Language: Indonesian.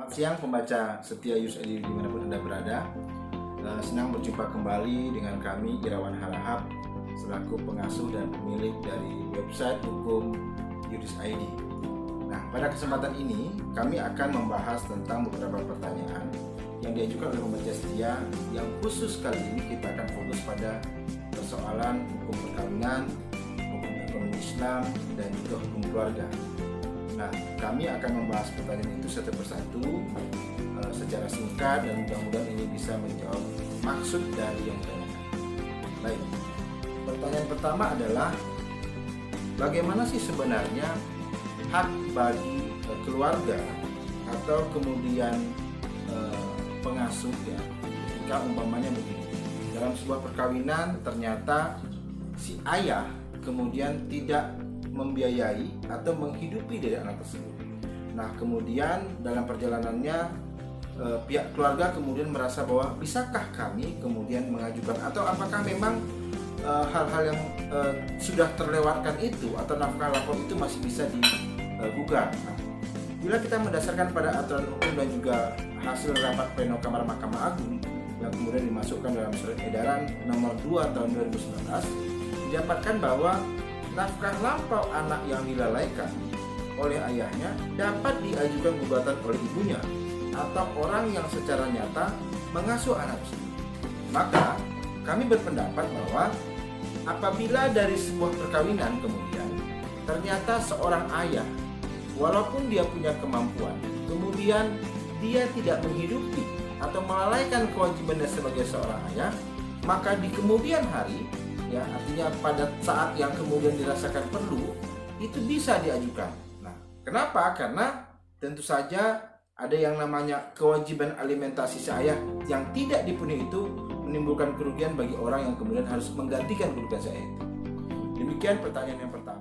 Selamat siang pembaca setia USAID dimanapun Anda berada. Senang berjumpa kembali dengan kami Irawan Harahap selaku pengasuh dan pemilik dari website hukum USAID. Nah, pada kesempatan ini kami akan membahas tentang beberapa pertanyaan yang diajukan oleh pembaca setia, yang khusus kali ini kita akan fokus pada persoalan hukum perkawinan, hukum ekonomi Islam, dan juga hukum keluarga. Nah, kami akan membahas pertanyaan itu satu persatu secara singkat dan mudah-mudahan ini bisa menjawab maksud dari yang ditanyakan. Baik, pertanyaan pertama adalah bagaimana sih sebenarnya hak bagi keluarga atau kemudian pengasuh ya, jika umpamanya begini, dalam sebuah perkawinan ternyata si ayah kemudian tidak membiayai atau menghidupi dari anak tersebut. Nah, kemudian dalam perjalanannya pihak keluarga kemudian merasa bahwa bisakah kami kemudian mengajukan, atau apakah memang hal-hal yang sudah terlewatkan itu atau nafkah lapor itu masih bisa digugat. Nah, bila kita mendasarkan pada aturan hukum dan juga hasil rapat pleno Kamar Mahkamah Agung yang kemudian dimasukkan dalam surat edaran nomor 2 tahun 2019, didapatkan bahwa nafkah lampau anak yang dilalaikan oleh ayahnya dapat diajukan gugatan oleh ibunya atau orang yang secara nyata mengasuh anak tersebut. Maka kami berpendapat bahwa apabila dari sebuah perkawinan kemudian ternyata seorang ayah, walaupun dia punya kemampuan, kemudian dia tidak menghidupi atau melalaikan kewajibannya sebagai seorang ayah, maka di kemudian hari, ya, artinya pada saat yang kemudian dirasakan perlu, itu bisa diajukan. Nah, kenapa? Karena tentu saja ada yang namanya kewajiban alimentasi si ayah yang tidak dipenuhi itu menimbulkan kerugian bagi orang yang kemudian harus menggantikan kerugian si ayah itu. Demikian pertanyaan yang pertama.